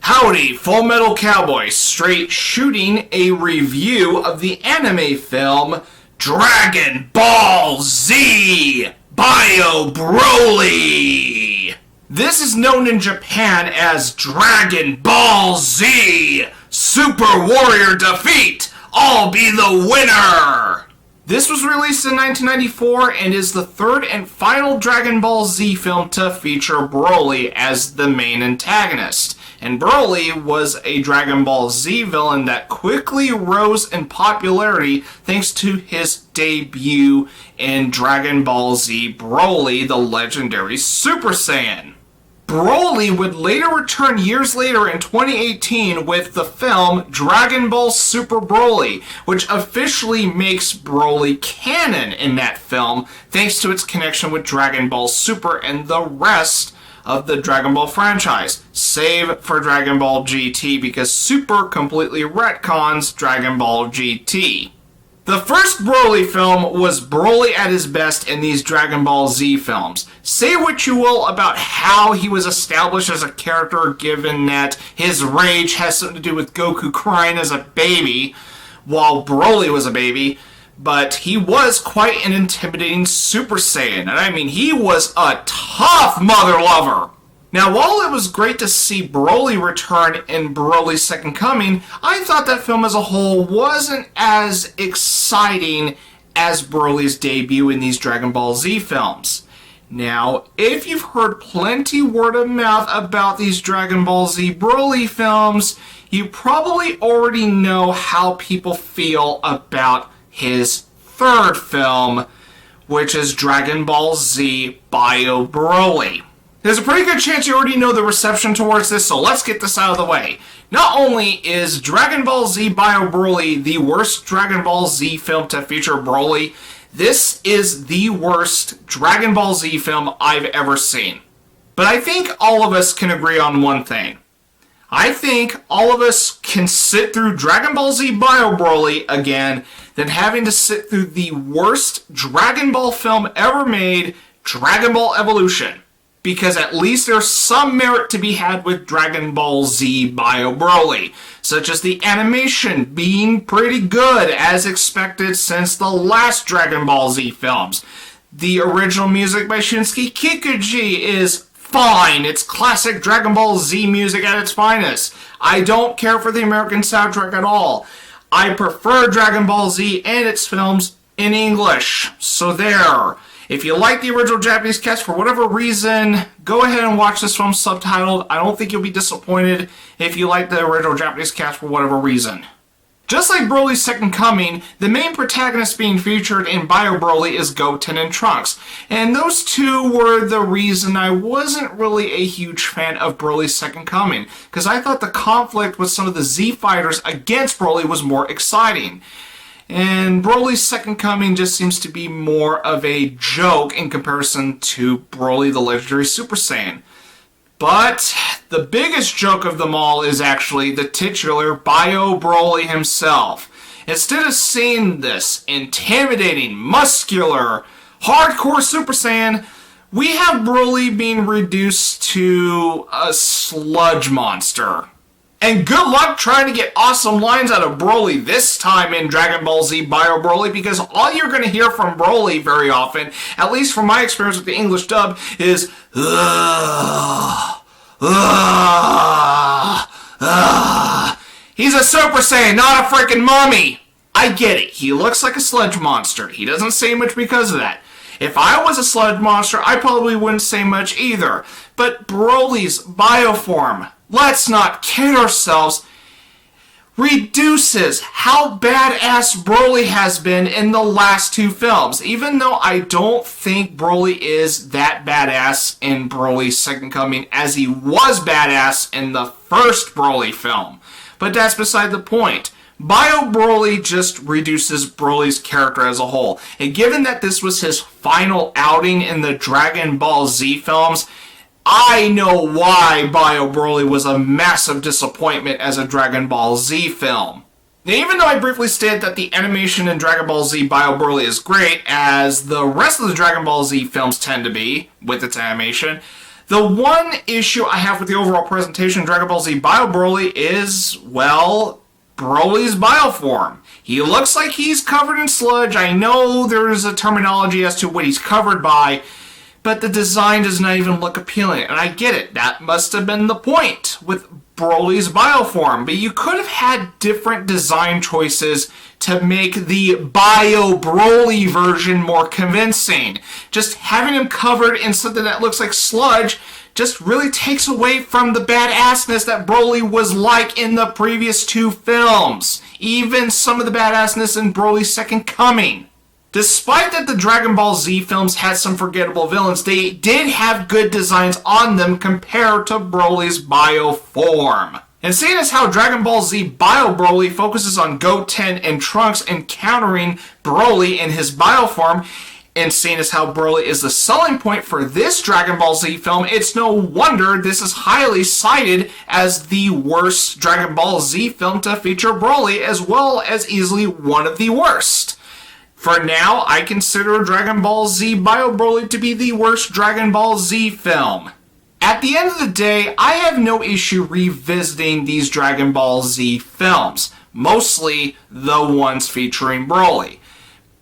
Howdy, Full Metal Cowboy, straight shooting a review of the anime film Dragon Ball Z Bio Broly. This is known in Japan as Dragon Ball Z Super Warrior Defeat. I'll be the winner. This was released in 1994 and is the third and final Dragon Ball Z film to feature Broly as the main antagonist. And Broly was a Dragon Ball Z villain that quickly rose in popularity thanks to his debut in Dragon Ball Z Broly, the legendary Super Saiyan. Broly would later return years later in 2018 with the film Dragon Ball Super Broly, which officially makes Broly canon in that film thanks to its connection with Dragon Ball Super and the rest of the Dragon Ball franchise, save for Dragon Ball GT because Super completely retcons Dragon Ball GT. The first Broly film was Broly at his best in these Dragon Ball Z films. Say what you will about how he was established as a character, given that his rage has something to do with Goku crying as a baby while Broly was a baby, but he was quite an intimidating Super Saiyan, and I mean, he was a tough mother lover. Now, while it was great to see Broly return in Broly's Second Coming, I thought that film as a whole wasn't as exciting as Broly's debut in these Dragon Ball Z films. Now, if you've heard plenty word of mouth about these Dragon Ball Z Broly films, you probably already know how people feel about his third film, which is Dragon Ball Z Bio Broly. There's a pretty good chance you already know the reception towards this, so let's get this out of the way. Not only is Dragon Ball Z Bio Broly the worst Dragon Ball Z film to feature Broly, this is the worst Dragon Ball Z film I've ever seen. But I think all of us can agree on one thing. I think all of us can sit through Dragon Ball Z Bio Broly again than having to sit through the worst Dragon Ball film ever made, Dragon Ball Evolution. Because at least there's some merit to be had with Dragon Ball Z Bio Broly, such as the animation being pretty good as expected since the last Dragon Ball Z films. The original music by Shinsuke Kikuchi is fine. It's classic Dragon Ball Z music at its finest. I don't care for the American soundtrack at all. I prefer Dragon Ball Z and its films in English. So there. If you like the original Japanese cast for whatever reason, go ahead and watch this film subtitled. I don't think you'll be disappointed if you like the original Japanese cast for whatever reason. Just like Broly's Second Coming, the main protagonist being featured in Bio Broly is Goten and Trunks. And those two were the reason I wasn't really a huge fan of Broly's Second Coming, because I thought the conflict with some of the Z fighters against Broly was more exciting. And Broly's Second Coming just seems to be more of a joke in comparison to Broly the Legendary Super Saiyan. But the biggest joke of them all is actually the titular Bio Broly himself. Instead of seeing this intimidating, muscular, hardcore Super Saiyan, we have Broly being reduced to a sludge monster. And good luck trying to get awesome lines out of Broly this time in Dragon Ball Z Bio Broly, because all you're going to hear from Broly very often, at least from my experience with the English dub, is ugh, ugh, ugh. He's a Super Saiyan, not a freaking mummy. I get it. He looks like a sludge monster. He doesn't say much because of that. If I was a sludge monster, I probably wouldn't say much either. But Broly's bioform, let's not kid ourselves, reduces how badass Broly has been in the last two films. Even though I don't think Broly is that badass in Broly's Second Coming as he was badass in the first Broly film. But that's beside the point. Bio Broly just reduces Broly's character as a whole. And given that this was his final outing in the Dragon Ball Z films, I know why Bio Broly was a massive disappointment as a Dragon Ball Z film. Now, even though I briefly stated that the animation in Dragon Ball Z Bio Broly is great, as the rest of the Dragon Ball Z films tend to be, with its animation, The one issue I have with the overall presentation of Dragon Ball Z Bio Broly is, well, Broly's bioform. He looks like he's covered in sludge. I know there's a terminology as to what he's covered by, but the design does not even look appealing. And I get it. That must have been the point with Broly's bioform. But you could have had different design choices to make the Bio Broly version more convincing. Just having him covered in something that looks like sludge just really takes away from the badassness that Broly was like in the previous two films. Even some of the badassness in Broly's Second Coming. Despite that the Dragon Ball Z films had some forgettable villains, they did have good designs on them compared to Broly's bio form. And seeing as how Dragon Ball Z Bio Broly focuses on Goten and Trunks encountering Broly in his bio form, and seeing as how Broly is the selling point for this Dragon Ball Z film, it's no wonder this is highly cited as the worst Dragon Ball Z film to feature Broly, as well as easily one of the worst. For now, I consider Dragon Ball Z Bio Broly to be the worst Dragon Ball Z film. At the end of the day, I have no issue revisiting these Dragon Ball Z films, mostly the ones featuring Broly.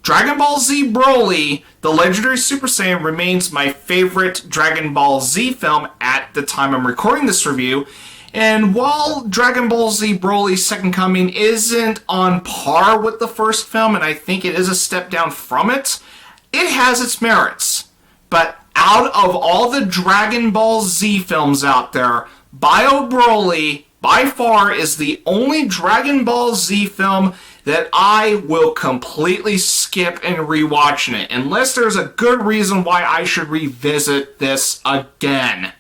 Dragon Ball Z Broly, The Legendary Super Saiyan, remains my favorite Dragon Ball Z film at the time I'm recording this review. And while Dragon Ball Z Broly's Second Coming isn't on par with the first film, and I think it is a step down from it, it has its merits. But out of all the Dragon Ball Z films out there, Bio Broly, by far, is the only Dragon Ball Z film that I will completely skip and rewatching it, unless there's a good reason why I should revisit this again.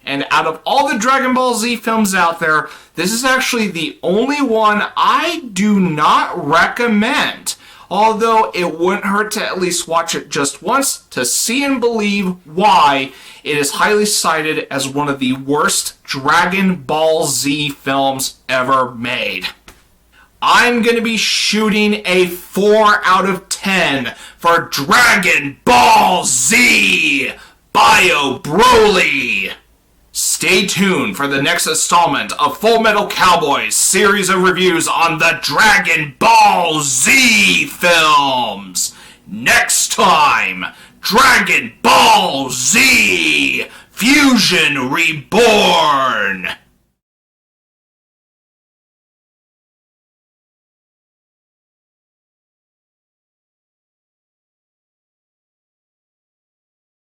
And out of all the Dragon Ball Z films out there, this is actually the only one I do not recommend. Although it wouldn't hurt to at least watch it just once to see and believe why it is highly cited as one of the worst Dragon Ball Z films ever made. I'm going to be shooting a 4 out of 10 for Dragon Ball Z Bio Broly. Stay tuned for the next installment of Full Metal Cowboy's series of reviews on the Dragon Ball Z films. Next time, Dragon Ball Z Fusion Reborn.